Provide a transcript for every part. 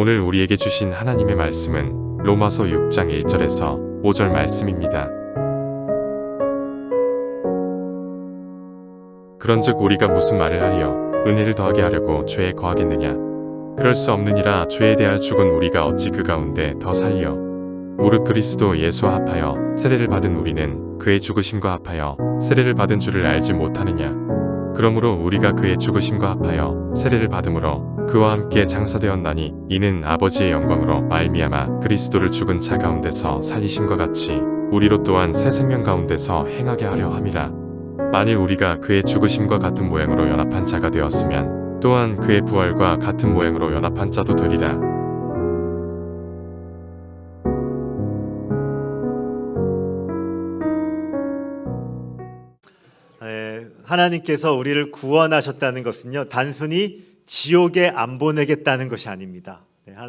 오늘 우리에게 주신 하나님의 말씀은 로마서 6장 1절에서 5절 말씀입니다. 그런즉 우리가 무슨 말을 하리요? 은혜를 더하게 하려고 죄에 거하겠느냐? 그럴 수 없느니라. 죄에 대하여 죽은 우리가 어찌 그 가운데 더 살리요? 무릇 그리스도 예수와 합하여 세례를 받은 우리는 그의 죽으심과 합하여 세례를 받은 줄을 알지 못하느냐? 그러므로 우리가 그의 죽으심과 합하여 세례를 받음으로 그와 함께 장사되었나니 이는 아버지의 영광으로 말미암아 그리스도를 죽은 자 가운데서 살리심과 같이 우리로 또한 새 생명 가운데서 행하게 하려 함이라. 만일 우리가 그의 죽으심과 같은 모양으로 연합한 자가 되었으면 또한 그의 부활과 같은 모양으로 연합한 자도 되리라. 하나님께서 우리를 구원하셨다는 것은요, 단순히 지옥에 안 보내겠다는 것이 아닙니다.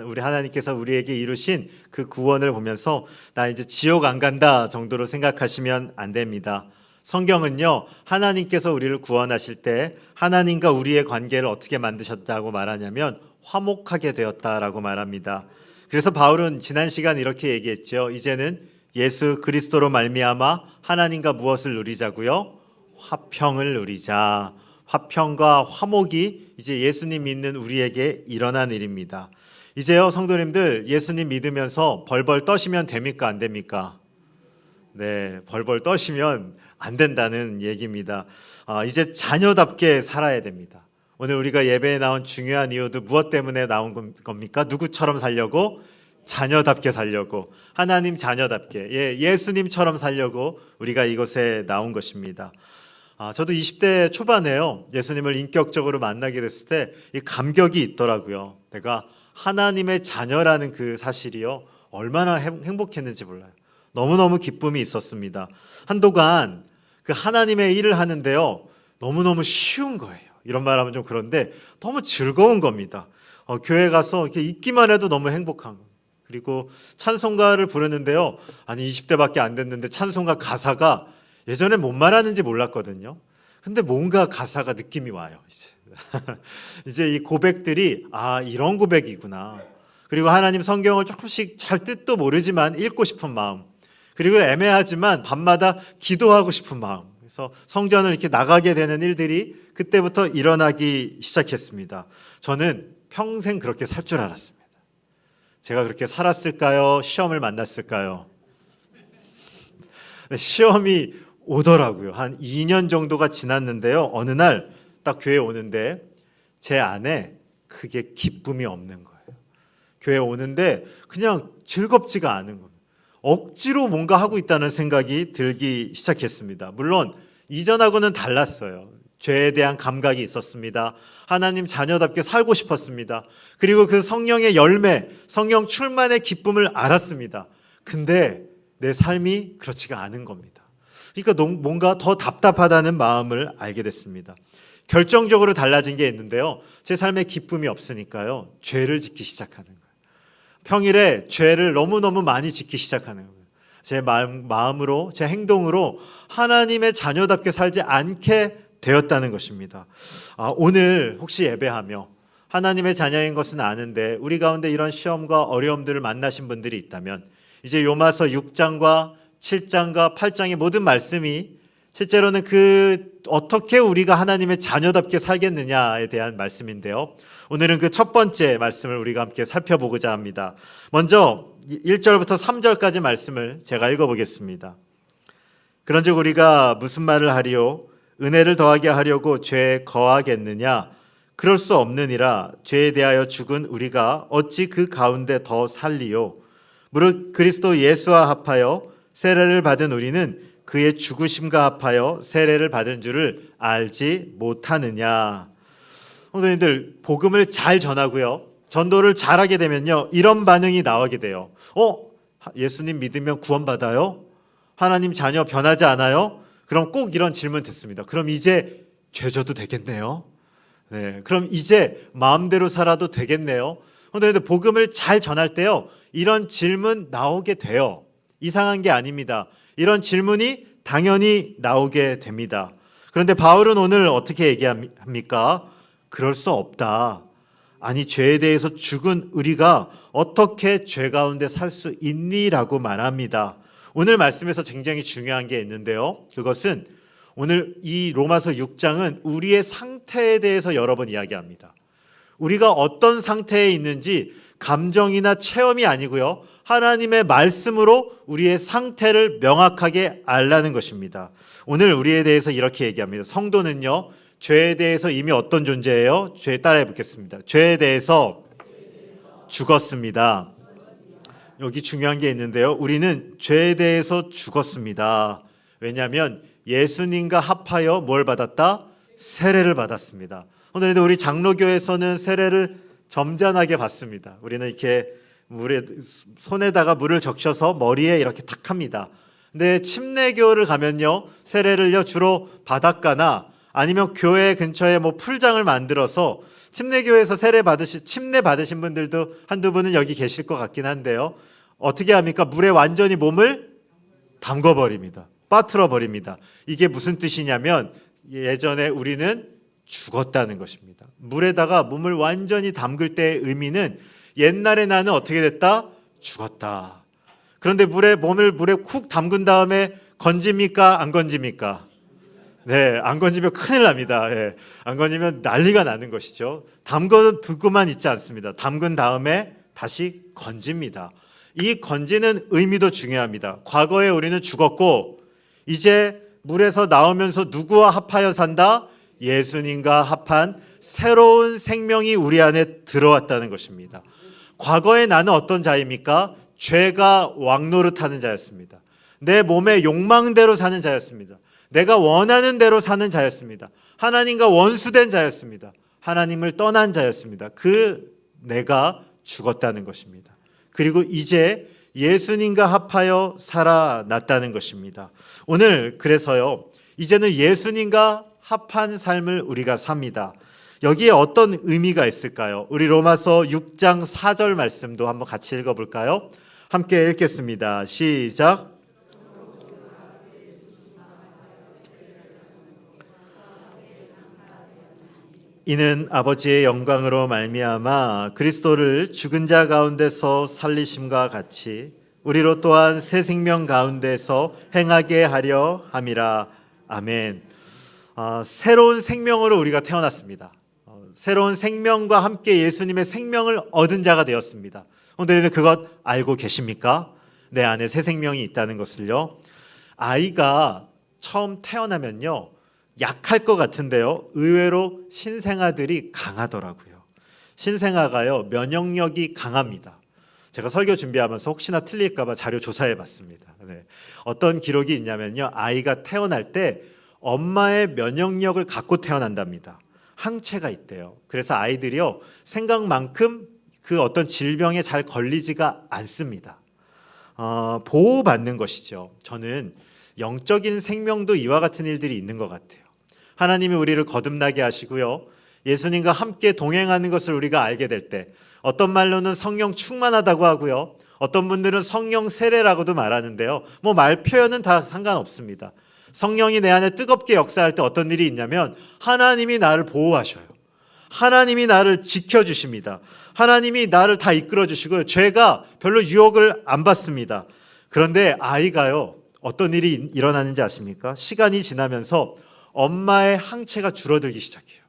우리 하나님께서 우리에게 이루신 그 구원을 보면서 나 이제 지옥 안 간다 정도로 생각하시면 안 됩니다. 성경은요, 하나님께서 우리를 구원하실 때 하나님과 우리의 관계를 어떻게 만드셨다고 말하냐면 화목하게 되었다라고 말합니다. 그래서 바울은 지난 시간 이렇게 얘기했죠. 이제는 예수 그리스도로 말미암아 하나님과 무엇을 누리자고요? 화평을 누리자. 화평과 화목이 이제 예수님 믿는 우리에게 일어난 일입니다. 이제요, 성도님들, 예수님 믿으면서 벌벌 떠시면 됩니까? 안 됩니까? 네, 벌벌 떠시면 안 된다는 얘기입니다. 이제 자녀답게 살아야 됩니다. 오늘 우리가 예배에 나온 중요한 이유도 무엇 때문에 나온 겁니까? 누구처럼 살려고? 자녀답게 살려고, 하나님 자녀답게, 예수님처럼 살려고 우리가 이곳에 나온 것입니다. 저도 20대 초반에요, 예수님을 인격적으로 만나게 됐을 때 이 감격이 있더라고요. 내가 하나님의 자녀라는 그 사실이요, 얼마나 행복했는지 몰라요. 너무너무 기쁨이 있었습니다. 한동안 그 하나님의 일을 하는데요, 너무너무 쉬운 거예요. 이런 말하면 좀 그런데 너무 즐거운 겁니다. 교회 가서 이렇게 있기만 해도 너무 행복한 거예요. 그리고 찬송가를 부르는데요, 아니 20대밖에 안 됐는데 찬송가 가사가 예전에 뭔 말하는지 몰랐거든요. 근데 뭔가 가사가 느낌이 와요. 이제 이 고백들이 이런 고백이구나. 그리고 하나님 성경을 조금씩 잘 뜻도 모르지만 읽고 싶은 마음, 그리고 애매하지만 밤마다 기도하고 싶은 마음, 그래서 성전을 이렇게 나가게 되는 일들이 그때부터 일어나기 시작했습니다. 저는 평생 그렇게 살 줄 알았습니다. 제가 그렇게 살았을까요? 시험을 만났을까요? 시험이 오더라고요. 한 2년 정도가 지났는데요, 어느 날 딱 교회에 오는데 제 안에 그게 기쁨이 없는 거예요. 교회에 오는데 그냥 즐겁지가 않은 겁니다. 억지로 뭔가 하고 있다는 생각이 들기 시작했습니다. 물론 이전하고는 달랐어요. 죄에 대한 감각이 있었습니다. 하나님 자녀답게 살고 싶었습니다. 그리고 그 성령의 열매, 성령 충만의 기쁨을 알았습니다. 근데 내 삶이 그렇지가 않은 겁니다. 그러니까 뭔가 더 답답하다는 마음을 알게 됐습니다. 결정적으로 달라진 게 있는데요, 제 삶에 기쁨이 없으니까요, 죄를 짓기 시작하는 거예요. 평일에 죄를 너무너무 많이 짓기 시작하는 거예요. 제 마음으로, 제 행동으로 하나님의 자녀답게 살지 않게 되었다는 것입니다. 오늘 혹시 예배하며 하나님의 자녀인 것은 아는데 우리 가운데 이런 시험과 어려움들을 만나신 분들이 있다면 이제 요마서 6장과 7장과 8장의 모든 말씀이 실제로는 어떻게 우리가 하나님의 자녀답게 살겠느냐에 대한 말씀인데요, 오늘은 그 첫 번째 말씀을 우리가 함께 살펴보고자 합니다. 먼저 1절부터 3절까지 말씀을 제가 읽어보겠습니다. 그런즉 우리가 무슨 말을 하리요? 은혜를 더하게 하려고 죄에 거하겠느냐? 그럴 수 없느니라. 죄에 대하여 죽은 우리가 어찌 그 가운데 더 살리요? 무릇 그리스도 예수와 합하여 세례를 받은 우리는 그의 죽으심과 합하여 세례를 받은 줄을 알지 못하느냐. 성도님들, 복음을 잘 전하고요, 전도를 잘하게 되면요, 이런 반응이 나오게 돼요. 예수님 믿으면 구원받아요? 하나님 자녀 변하지 않아요? 그럼 꼭 이런 질문 듣습니다. 그럼 이제 죄 져도 되겠네요? 네, 그럼 이제 마음대로 살아도 되겠네요? 그런데 복음을 잘 전할 때요, 이런 질문 나오게 돼요. 이상한 게 아닙니다. 이런 질문이 당연히 나오게 됩니다. 그런데 바울은 오늘 어떻게 얘기합니까? 그럴 수 없다. 아니 죄에 대해서 죽은 우리가 어떻게 죄 가운데 살 수 있니라고 말합니다. 오늘 말씀에서 굉장히 중요한 게 있는데요. 그것은 오늘 이 로마서 6장은 우리의 상태에 대해서 여러 번 이야기합니다. 우리가 어떤 상태에 있는지 감정이나 체험이 아니고요. 하나님의 말씀으로 우리의 상태를 명확하게 알라는 것입니다. 오늘 우리에 대해서 이렇게 얘기합니다. 성도는요, 죄에 대해서 이미 어떤 존재예요? 죄 따라해 보겠습니다. 죄에 대해서 죽었습니다. 여기 중요한 게 있는데요. 우리는 죄에 대해서 죽었습니다. 왜냐하면 예수님과 합하여 뭘 받았다? 세례를 받았습니다. 오늘도 우리 장로교에서는 세례를 점잖하게 받습니다. 우리는 이렇게 물에 손에다가 물을 적셔서 머리에 이렇게 탁 합니다. 근데 침례교를 가면요, 세례를요 주로 바닷가나 아니면 교회 근처에 뭐 풀장을 만들어서 침례교에서 침례 받으신 분들도 한두 분은 여기 계실 것 같긴 한데요. 어떻게 합니까? 물에 완전히 몸을 담궈버립니다. 빠뜨려버립니다. 이게 무슨 뜻이냐면 예전에 우리는 죽었다는 것입니다. 물에다가 몸을 완전히 담글 때의 의미는 옛날에 나는 어떻게 됐다? 죽었다. 그런데 몸을 물에 쿡 담근 다음에 건집니까? 안 건집니까? 네, 안 건지면 큰일 납니다. 예, 안 건지면 난리가 나는 것이죠. 두고만 있지 않습니다. 담근 다음에 다시 건집니다. 이 건지는 의미도 중요합니다. 과거에 우리는 죽었고 이제 물에서 나오면서 누구와 합하여 산다? 예수님과 합한 새로운 생명이 우리 안에 들어왔다는 것입니다. 과거에 나는 어떤 자입니까? 죄가 왕노릇하는 자였습니다. 내 몸의 욕망대로 사는 자였습니다. 내가 원하는 대로 사는 자였습니다. 하나님과 원수된 자였습니다. 하나님을 떠난 자였습니다. 내가 죽었다는 것입니다. 그리고 이제 예수님과 합하여 살아났다는 것입니다. 오늘 그래서요, 이제는 예수님과 합한 삶을 우리가 삽니다. 여기에 어떤 의미가 있을까요? 우리 로마서 6장 4절 말씀도 한번 같이 읽어볼까요? 함께 읽겠습니다. 시작. 이는 아버지의 영광으로 말미암아 그리스도를 죽은 자 가운데서 살리심과 같이 우리로 또한 새 생명 가운데서 행하게 하려 함이라. 아멘. 새로운 생명으로 우리가 태어났습니다. 새로운 생명과 함께 예수님의 생명을 얻은 자가 되었습니다. 오늘은 그것 알고 계십니까? 내 안에 새 생명이 있다는 것을요. 아이가 처음 태어나면요, 약할 것 같은데요, 의외로 신생아들이 강하더라고요. 신생아가요, 면역력이 강합니다. 제가 설교 준비하면서 혹시나 틀릴까 봐 자료 조사해 봤습니다. 네. 어떤 기록이 있냐면요, 아이가 태어날 때 엄마의 면역력을 갖고 태어난답니다. 항체가 있대요. 그래서 아이들이요, 생각만큼 그 어떤 질병에 잘 걸리지가 않습니다. 보호받는 것이죠. 저는 영적인 생명도 이와 같은 일들이 있는 것 같아요. 하나님이 우리를 거듭나게 하시고요, 예수님과 함께 동행하는 것을 우리가 알게 될 때, 어떤 말로는 성령 충만하다고 하고요, 어떤 분들은 성령 세례라고도 말하는데요, 뭐 말 표현은 다 상관없습니다. 성령이 내 안에 뜨겁게 역사할 때 어떤 일이 있냐면 하나님이 나를 보호하셔요. 하나님이 나를 지켜주십니다. 하나님이 나를 다 이끌어주시고요, 죄가 별로 유혹을 안 받습니다. 그런데 아이가요, 어떤 일이 일어나는지 아십니까? 시간이 지나면서 엄마의 항체가 줄어들기 시작해요.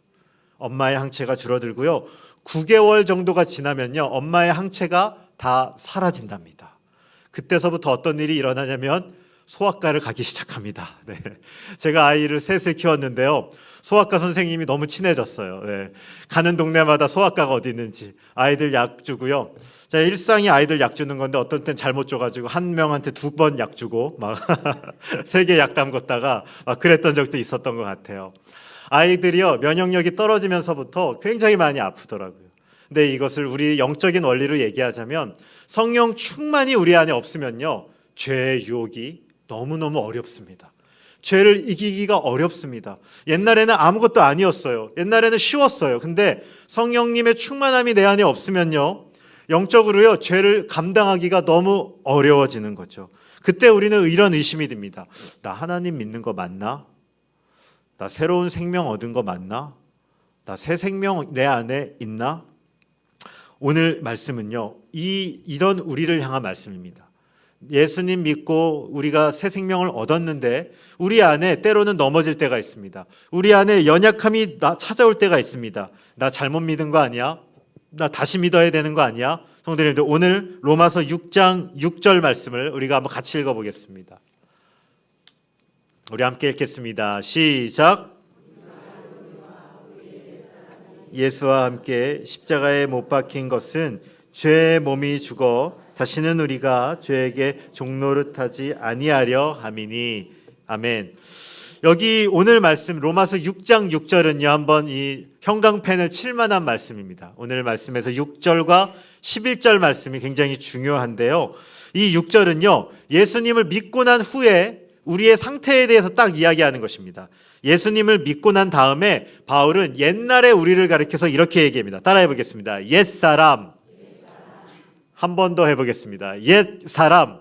엄마의 항체가 줄어들고요, 9개월 정도가 지나면요, 엄마의 항체가 다 사라진답니다. 그때서부터 어떤 일이 일어나냐면 소아과를 가기 시작합니다. 네. 제가 아이를 셋을 키웠는데요, 소아과 선생님이 너무 친해졌어요. 네. 가는 동네마다 소아과가 어디 있는지 아이들 약 주고요. 자, 일상이 아이들 약 주는 건데 어떤 땐 잘못 줘가지고 한 명한테 2번 약 주고 막 3개 약 담궜다가 막 그랬던 적도 있었던 것 같아요. 아이들이요, 면역력이 떨어지면서부터 굉장히 많이 아프더라고요. 근데 이것을 우리 영적인 원리로 얘기하자면 성령 충만이 우리 안에 없으면요, 죄의 유혹이 너무너무 어렵습니다. 죄를 이기기가 어렵습니다. 옛날에는 아무것도 아니었어요. 옛날에는 쉬웠어요. 근데 성령님의 충만함이 내 안에 없으면요, 영적으로요, 죄를 감당하기가 너무 어려워지는 거죠. 그때 우리는 이런 의심이 듭니다. 나 하나님 믿는 거 맞나? 나 새로운 생명 얻은 거 맞나? 나 새 생명 내 안에 있나? 오늘 말씀은요, 이런 우리를 향한 말씀입니다. 예수님 믿고 우리가 새 생명을 얻었는데 우리 안에 때로는 넘어질 때가 있습니다. 우리 안에 연약함이 찾아올 때가 있습니다. 나 잘못 믿은 거 아니야? 나 다시 믿어야 되는 거 아니야? 성도님들, 오늘 로마서 6장 6절 말씀을 우리가 한번 같이 읽어보겠습니다. 우리 함께 읽겠습니다. 시작. 예수와 함께 십자가에 못 박힌 것은 죄의 몸이 죽어 다시는 우리가 죄에게 종노릇하지 아니하려 함이니. 아멘. 여기 오늘 말씀 로마서 6장 6절은요, 한번 이 형광펜을 칠 만한 말씀입니다. 오늘 말씀에서 6절과 11절 말씀이 굉장히 중요한데요. 이 6절은요, 예수님을 믿고 난 후에 우리의 상태에 대해서 딱 이야기하는 것입니다. 예수님을 믿고 난 다음에 바울은 옛날에 우리를 가리켜서 이렇게 얘기합니다. 따라해 보겠습니다. 옛사람. 한 번 더 해보겠습니다. 옛사람.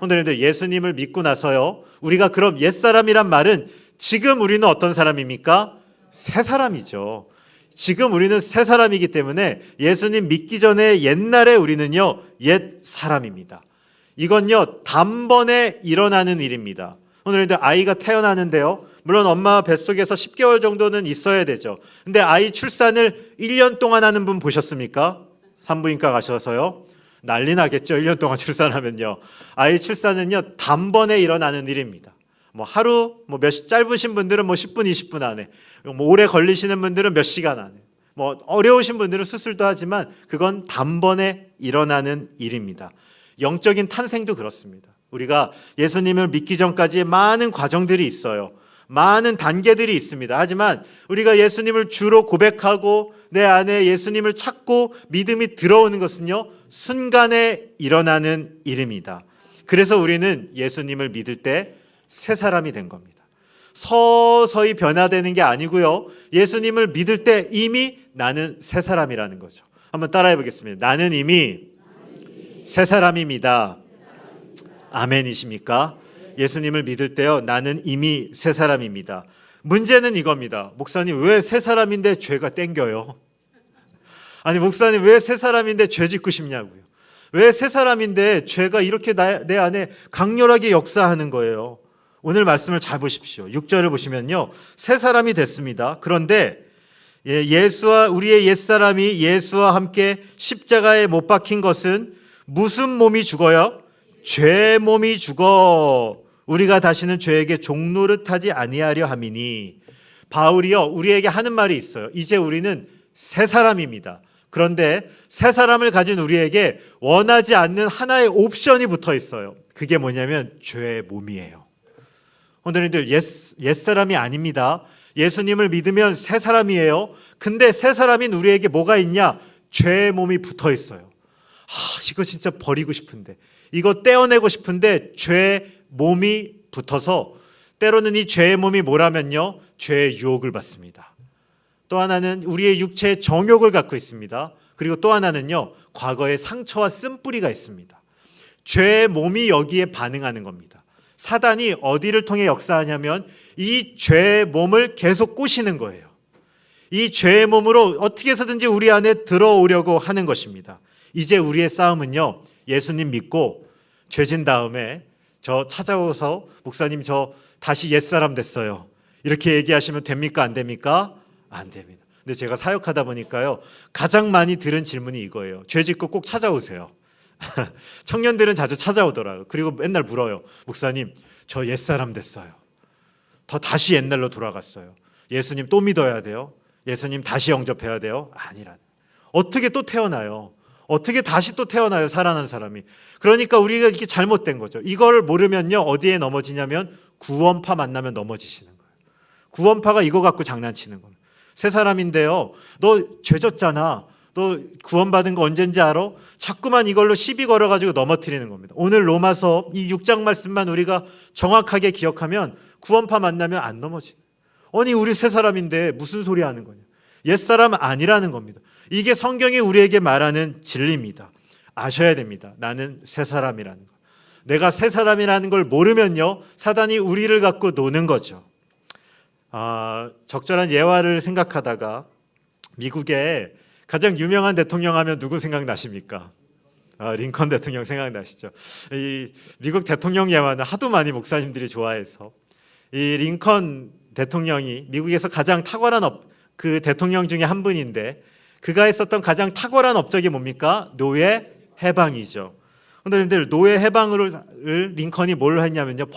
오늘은 예수님을 믿고 나서요, 우리가 그럼 옛사람이란 말은 지금 우리는 어떤 사람입니까? 새 사람이죠. 지금 우리는 새 사람이기 때문에 예수님 믿기 전에 옛날에 우리는요, 옛 사람입니다. 이건요, 단번에 일어나는 일입니다. 오늘 아이가 태어나는데요, 물론 엄마 뱃속에서 10개월 정도는 있어야 되죠. 근데 아이 출산을 1년 동안 하는 분 보셨습니까? 산부인과 가셔서요, 난리 나겠죠. 1년 동안 출산하면요. 아이 출산은요, 단번에 일어나는 일입니다. 뭐 하루, 짧으신 분들은 10분, 20분 안에, 오래 걸리시는 분들은 몇 시간 안에, 어려우신 분들은 수술도 하지만 그건 단번에 일어나는 일입니다. 영적인 탄생도 그렇습니다. 우리가 예수님을 믿기 전까지 많은 과정들이 있어요. 많은 단계들이 있습니다. 하지만 우리가 예수님을 주로 고백하고 내 안에 예수님을 찾고 믿음이 들어오는 것은요, 순간에 일어나는 일입니다. 그래서 우리는 예수님을 믿을 때 새 사람이 된 겁니다. 서서히 변화되는 게 아니고요, 예수님을 믿을 때 이미 나는 새 사람이라는 거죠. 한번 따라해 보겠습니다. 나는 이미 새 사람입니다. 아멘이십니까? 예수님을 믿을 때요, 나는 이미 새 사람입니다. 문제는 이겁니다. 목사님, 왜 새 사람인데 죄가 땡겨요? 아니, 목사님, 왜 새 사람인데 죄 짓고 싶냐고요? 왜 새 사람인데 죄가 이렇게 내 안에 강렬하게 역사하는 거예요? 오늘 말씀을 잘 보십시오. 6절을 보시면요, 새 사람이 됐습니다. 그런데 우리의 옛사람이 예수와 함께 십자가에 못 박힌 것은 무슨 몸이 죽어요? 죄 몸이 죽어 우리가 다시는 죄에게 종노릇하지 아니하려 함이니. 바울이요, 우리에게 하는 말이 있어요. 이제 우리는 새 사람입니다. 그런데 새 사람을 가진 우리에게 원하지 않는 하나의 옵션이 붙어 있어요. 그게 뭐냐면 죄의 몸이에요. 오늘은 옛사람이 아닙니다. 예수님을 믿으면 새 사람이에요. 근데 새 사람인 우리에게 뭐가 있냐? 죄의 몸이 붙어 있어요. 이거 진짜 버리고 싶은데, 이거 떼어내고 싶은데 죄의 몸이 붙어서, 때로는 이 죄의 몸이 뭐라면요, 죄의 유혹을 받습니다. 또 하나는 우리의 육체의 정욕을 갖고 있습니다. 그리고 또 하나는요, 과거의 상처와 쓴뿌리가 있습니다. 죄의 몸이 여기에 반응하는 겁니다. 사단이 어디를 통해 역사하냐면 이 죄의 몸을 계속 꼬시는 거예요. 이 죄의 몸으로 어떻게 해서든지 우리 안에 들어오려고 하는 것입니다. 이제 우리의 싸움은요, 예수님 믿고 죄진 다음에 저 찾아오서 목사님, 저 다시 옛사람 됐어요, 이렇게 얘기하시면 됩니까? 안 됩니까? 안 됩니다. 근데 제가 사역하다 보니까요, 가장 많이 들은 질문이 이거예요. 죄 짓고 꼭 찾아오세요. 청년들은 자주 찾아오더라고요. 그리고 맨날 물어요. 목사님, 저 옛사람 됐어요. 다시 옛날로 돌아갔어요. 예수님 또 믿어야 돼요? 예수님 다시 영접해야 돼요? 아니라는. 어떻게 또 태어나요? 어떻게 다시 또 태어나요? 살아난 사람이. 그러니까 우리가 이렇게 잘못된 거죠. 이걸 모르면요, 어디에 넘어지냐면 구원파 만나면 넘어지시는 거예요. 구원파가 이거 갖고 장난치는 거예요. 새 사람인데요, 너 죄 졌잖아, 너 구원받은 거 언젠지 알아? 자꾸만 이걸로 시비 걸어가지고 넘어뜨리는 겁니다. 오늘 로마서 이 6장 말씀만 우리가 정확하게 기억하면 구원파 만나면 안 넘어지는. 아니, 우리 새 사람인데 무슨 소리 하는 거냐? 옛사람 아니라는 겁니다. 이게 성경이 우리에게 말하는 진리입니다. 아셔야 됩니다. 나는 새 사람이라는 거. 내가 새 사람이라는 걸 모르면요, 사단이 우리를 갖고 노는 거죠. 적절한 예화를 생각하다가 미국에 가장 유명한 대통령 하면 누구 생각나십니까? 링컨 대통령 생각나시죠? 이 미국 대통령 예화는 하도 많이 목사님들이 좋아해서 이 링컨 대통령이 미국에서 가장 탁월한 그 대통령 중에 한 분인데 그가 했었던 가장 탁월한 업적이 뭡니까? 노예 해방이죠. 그런데 노예 해방을 링컨이 뭘 했냐면요,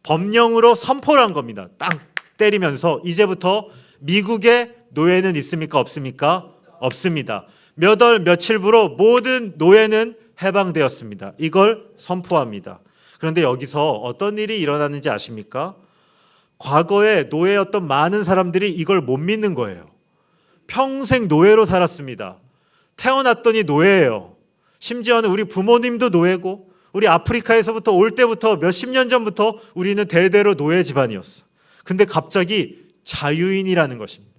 법령으로 선포를 한 겁니다. 땅 때리면서 이제부터 미국의 노예는 있습니까? 없습니까? 없습니다. 몇 월 며칠부로 모든 노예는 해방되었습니다. 이걸 선포합니다. 그런데 여기서 어떤 일이 일어났는지 아십니까? 과거에 노예였던 많은 사람들이 이걸 못 믿는 거예요. 평생 노예로 살았습니다. 태어났더니 노예예요. 심지어는 우리 부모님도 노예고 우리 아프리카에서부터 올 때부터 몇십 년 전부터 우리는 대대로 노예 집안이었어. 근데 갑자기 자유인이라는 것입니다.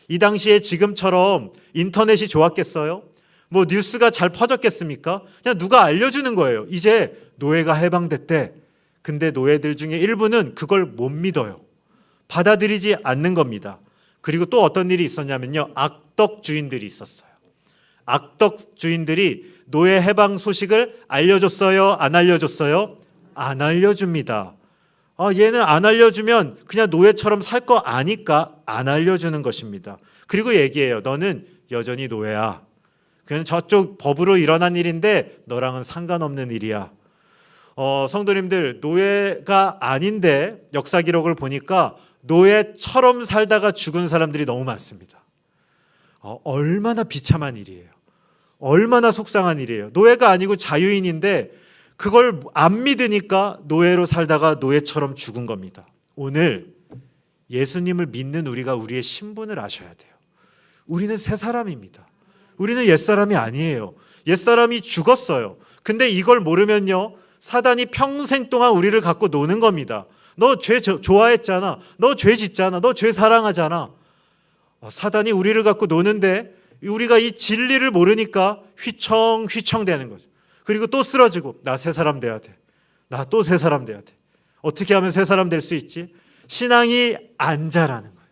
이 당시에 지금처럼 인터넷이 좋았겠어요? 뭐 뉴스가 잘 퍼졌겠습니까? 그냥 누가 알려주는 거예요. 이제 노예가 해방됐대. 근데 노예들 중에 일부는 그걸 못 믿어요. 받아들이지 않는 겁니다. 그리고 또 어떤 일이 있었냐면요, 악덕 주인들이 있었어요. 악덕 주인들이 노예 해방 소식을 알려줬어요? 안 알려줬어요? 안 알려줍니다. 얘는 안 알려주면 그냥 노예처럼 살 거 아니까 안 알려주는 것입니다. 그리고 얘기해요. 너는 여전히 노예야. 그냥 저쪽 법으로 일어난 일인데 너랑은 상관없는 일이야. 성도님들, 노예가 아닌데 역사 기록을 보니까 노예처럼 살다가 죽은 사람들이 너무 많습니다. 얼마나 비참한 일이에요. 얼마나 속상한 일이에요. 노예가 아니고 자유인인데 그걸 안 믿으니까 노예로 살다가 노예처럼 죽은 겁니다. 오늘 예수님을 믿는 우리가 우리의 신분을 아셔야 돼요. 우리는 새 사람입니다. 우리는 옛사람이 아니에요. 옛사람이 죽었어요. 근데 이걸 모르면요, 사단이 평생 동안 우리를 갖고 노는 겁니다. 너 죄 좋아했잖아. 너 죄 짓잖아. 너 죄 사랑하잖아. 사단이 우리를 갖고 노는데 우리가 이 진리를 모르니까 휘청휘청 되는 거죠. 그리고 또 쓰러지고 나 새 사람 돼야 돼. 나 또 새 사람 돼야 돼. 어떻게 하면 새 사람 될 수 있지? 신앙이 안 자라는 거예요.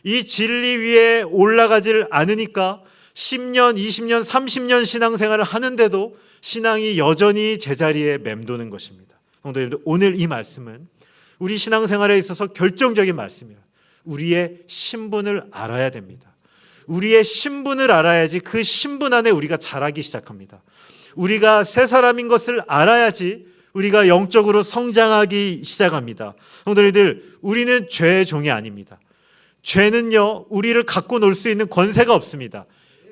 이 진리 위에 올라가질 않으니까 10년, 20년, 30년 신앙생활을 하는데도 신앙이 여전히 제자리에 맴도는 것입니다. 성도님들, 오늘 이 말씀은 우리 신앙생활에 있어서 결정적인 말씀이에요. 우리의 신분을 알아야 됩니다. 우리의 신분을 알아야지 그 신분 안에 우리가 자라기 시작합니다. 우리가 새 사람인 것을 알아야지 우리가 영적으로 성장하기 시작합니다. 성도님들, 우리는 죄의 종이 아닙니다. 죄는요, 우리를 갖고 놀 수 있는 권세가 없습니다.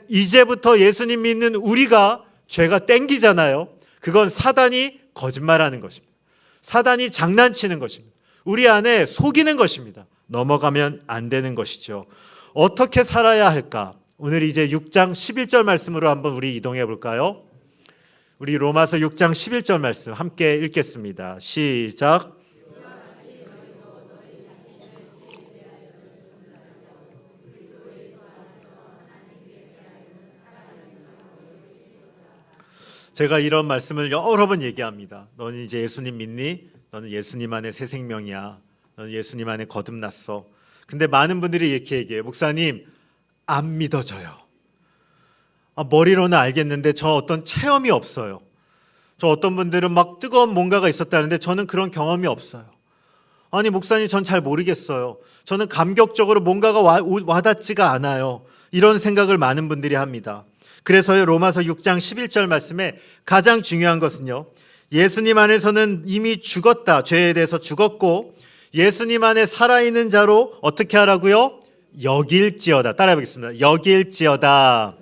이제부터 예수님 믿는 우리가 죄가 땡기잖아요. 그건 사단이 거짓말하는 것입니다. 사단이 장난치는 것입니다. 우리 안에 속이는 것입니다. 넘어가면 안 되는 것이죠. 어떻게 살아야 할까? 오늘 이제 6장 11절 말씀으로 한번 우리 이동해 볼까요? 우리 로마서 6장 11절 말씀 함께 읽겠습니다. 시작. 제가 이런 말씀을 여러 번 얘기합니다. 너는 이제 예수님 믿니? 너는 예수님 안에 새 생명이야. 너는 예수님 안에 거듭났어. 근데 많은 분들이 이렇게 얘기해요. 목사님, 안 믿어져요. 머리로는 알겠는데 저 어떤 체험이 없어요. 저 어떤 분들은 막 뜨거운 뭔가가 있었다는데 저는 그런 경험이 없어요. 아니 목사님, 전 잘 모르겠어요. 저는 감격적으로 뭔가가 와닿지가 않아요. 이런 생각을 많은 분들이 합니다. 그래서요, 로마서 6장 11절 말씀에 가장 중요한 것은요, 예수님 안에서는 이미 죽었다. 죄에 대해서 죽었고 예수님 안에 살아있는 자로 어떻게 하라고요? 여길지어다. 따라해 보겠습니다. 여길지어다.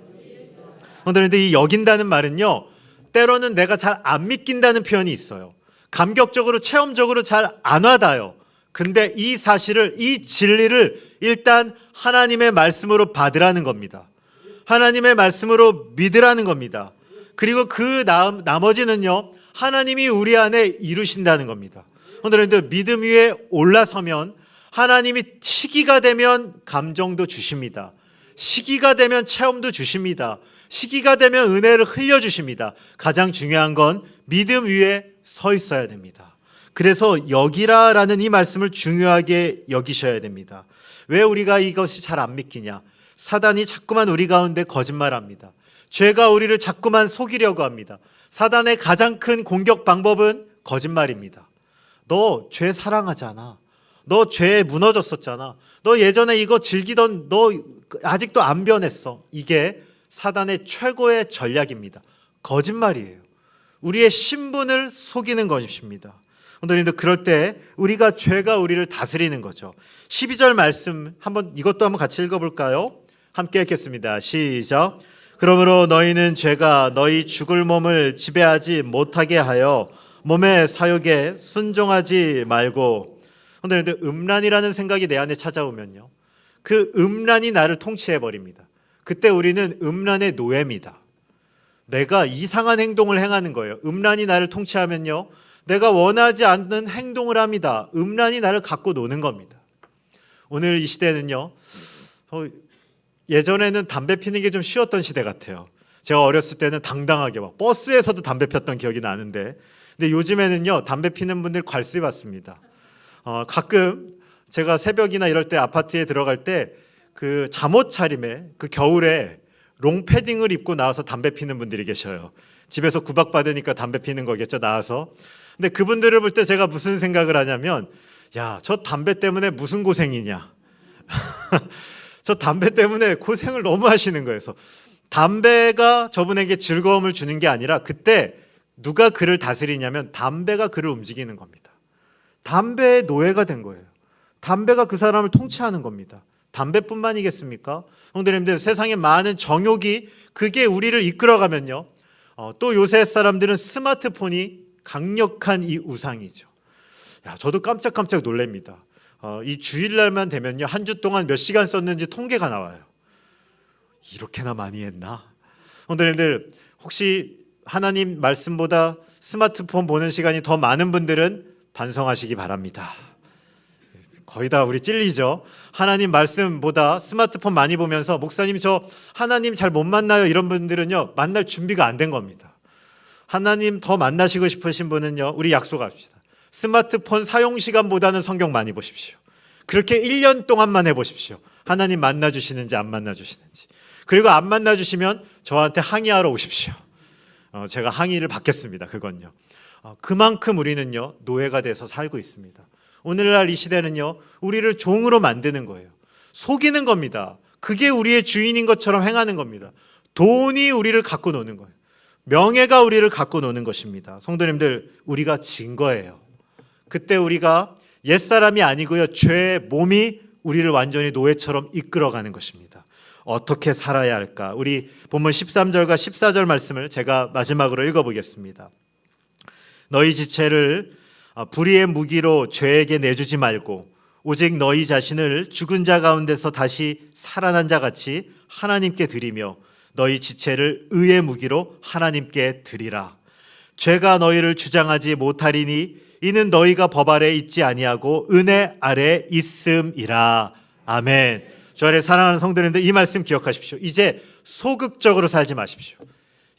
그런데 이 여긴다는 말은요, 때로는 내가 잘 안 믿긴다는 표현이 있어요. 감격적으로 체험적으로 잘 안 와닿아요. 근데 이 사실을, 이 진리를 일단 하나님의 말씀으로 받으라는 겁니다. 하나님의 말씀으로 믿으라는 겁니다. 그리고 그 나머지는요, 하나님이 우리 안에 이루신다는 겁니다. 그런데 믿음 위에 올라서면 하나님이 시기가 되면 감정도 주십니다. 시기가 되면 체험도 주십니다. 시기가 되면 은혜를 흘려주십니다. 가장 중요한 건 믿음 위에 서 있어야 됩니다. 그래서 여기라라는 이 말씀을 중요하게 여기셔야 됩니다. 왜 우리가 이것이 잘 안 믿기냐? 사단이 자꾸만 우리 가운데 거짓말합니다. 죄가 우리를 자꾸만 속이려고 합니다. 사단의 가장 큰 공격 방법은 거짓말입니다. 너 죄 사랑하잖아. 너 죄에 무너졌었잖아. 너 예전에 이거 즐기던 너 아직도 안 변했어. 이게 사단의 최고의 전략입니다. 거짓말이에요. 우리의 신분을 속이는 것입니다. 오늘도 그럴 때 우리가 죄가 우리를 다스리는 거죠. 12절 말씀 이것도 한번 같이 읽어볼까요? 함께 읽겠습니다. 시작. 그러므로 너희는 죄가 너희 죽을 몸을 지배하지 못하게 하여 몸의 사욕에 순종하지 말고. 오늘도 음란이라는 생각이 내 안에 찾아오면요, 그 음란이 나를 통치해 버립니다. 그때 우리는 음란의 노예입니다. 내가 이상한 행동을 행하는 거예요. 음란이 나를 통치하면요, 내가 원하지 않는 행동을 합니다. 음란이 나를 갖고 노는 겁니다. 오늘 이 시대는요, 예전에는 담배 피는 게 좀 쉬웠던 시대 같아요. 제가 어렸을 때는 당당하게 막 버스에서도 담배 폈던 기억이 나는데, 근데 요즘에는요, 담배 피는 분들 괄수 받습니다. 가끔 제가 새벽이나 이럴 때 아파트에 들어갈 때 그 잠옷 차림에 그 겨울에 롱패딩을 입고 나와서 담배 피는 분들이 계셔요. 집에서 구박받으니까 담배 피는 거겠죠, 나와서. 근데 그분들을 볼 때 제가 무슨 생각을 하냐면, 야, 저 담배 때문에 무슨 고생이냐. 저 담배 때문에 고생을 너무 하시는 거예요. 그래서 담배가 저분에게 즐거움을 주는 게 아니라 그때 누가 그를 다스리냐면 담배가 그를 움직이는 겁니다. 담배의 노예가 된 거예요. 담배가 그 사람을 통치하는 겁니다. 담배뿐만이겠습니까? 성도님들, 세상에 많은 정욕이 그게 우리를 이끌어가면요, 또 요새 사람들은 스마트폰이 강력한 이 우상이죠. 야, 저도 깜짝깜짝 놀랍니다. 이 주일날만 되면요, 한 주 동안 몇 시간 썼는지 통계가 나와요. 이렇게나 많이 했나? 성도님들, 혹시 하나님 말씀보다 스마트폰 보는 시간이 더 많은 분들은 반성하시기 바랍니다. 거의 다 우리 찔리죠. 하나님 말씀보다 스마트폰 많이 보면서 목사님 저 하나님 잘 못 만나요, 이런 분들은요, 만날 준비가 안 된 겁니다. 하나님 더 만나시고 싶으신 분은요, 우리 약속합시다. 스마트폰 사용 시간보다는 성경 많이 보십시오. 그렇게 1년 동안만 해보십시오. 하나님 만나주시는지 안 만나주시는지. 그리고 안 만나주시면 저한테 항의하러 오십시오. 제가 항의를 받겠습니다. 그건요. 그만큼 우리는요, 노예가 돼서 살고 있습니다. 오늘날 이 시대는요, 우리를 종으로 만드는 거예요. 속이는 겁니다. 그게 우리의 주인인 것처럼 행하는 겁니다. 돈이 우리를 갖고 노는 거예요. 명예가 우리를 갖고 노는 것입니다. 성도님들, 우리가 진 거예요. 그때 우리가 옛사람이 아니고요, 죄의 몸이 우리를 완전히 노예처럼 이끌어가는 것입니다. 어떻게 살아야 할까? 우리 본문 13절과 14절 말씀을 제가 마지막으로 읽어보겠습니다. 너희 지체를 불의의 무기로 죄에게 내주지 말고 오직 너희 자신을 죽은 자 가운데서 다시 살아난 자 같이 하나님께 드리며 너희 지체를 의의 무기로 하나님께 드리라. 죄가 너희를 주장하지 못하리니 이는 너희가 법 아래 있지 아니하고 은혜 아래 있음이라. 아멘. 주 안에 사랑하는 성도님들, 이 말씀 기억하십시오. 이제 소극적으로 살지 마십시오.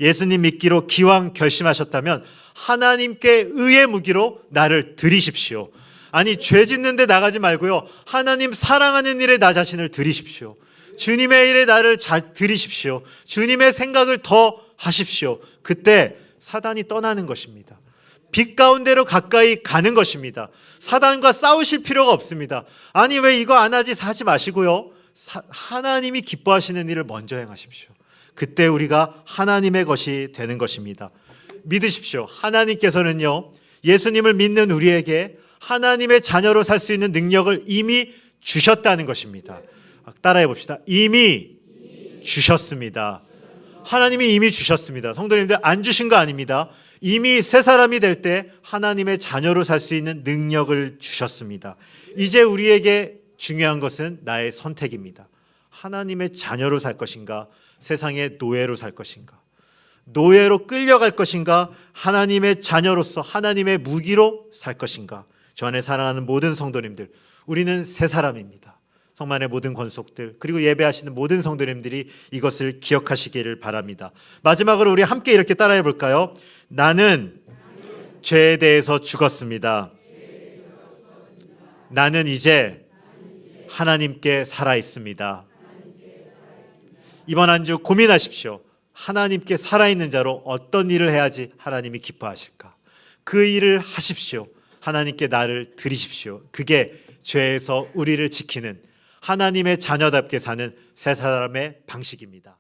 예수님 믿기로 기왕 결심하셨다면 하나님께 의의 무기로 나를 드리십시오. 아니, 죄 짓는데 나가지 말고요, 하나님 사랑하는 일에 나 자신을 드리십시오. 주님의 일에 나를 드리십시오. 주님의 생각을 더 하십시오. 그때 사단이 떠나는 것입니다. 빛 가운데로 가까이 가는 것입니다. 사단과 싸우실 필요가 없습니다. 아니, 왜 이거 안 하지? 하지 마시고요, 하나님이 기뻐하시는 일을 먼저 행하십시오. 그때 우리가 하나님의 것이 되는 것입니다. 믿으십시오. 하나님께서는요, 예수님을 믿는 우리에게 하나님의 자녀로 살 수 있는 능력을 이미 주셨다는 것입니다. 따라해 봅시다. 이미 주셨습니다. 하나님이 이미 주셨습니다. 성도님들, 안 주신 거 아닙니다. 이미 새 사람이 될 때 하나님의 자녀로 살 수 있는 능력을 주셨습니다. 이제 우리에게 중요한 것은 나의 선택입니다. 하나님의 자녀로 살 것인가, 세상의 노예로 살 것인가, 노예로 끌려갈 것인가, 하나님의 자녀로서 하나님의 무기로 살 것인가. 주 안에 사랑하는 모든 성도님들, 우리는 새 사람입니다. 성만의 모든 권속들, 그리고 예배하시는 모든 성도님들이 이것을 기억하시기를 바랍니다. 마지막으로 우리 함께 이렇게 따라해 볼까요? 나는 죄에 대해서 죽었습니다. 나는 이제 하나님께 살아 있습니다. 이번 한 주 고민하십시오. 하나님께 살아있는 자로 어떤 일을 해야지 하나님이 기뻐하실까? 그 일을 하십시오. 하나님께 나를 드리십시오. 그게 죄에서 우리를 지키는 하나님의 자녀답게 사는 새 사람의 방식입니다.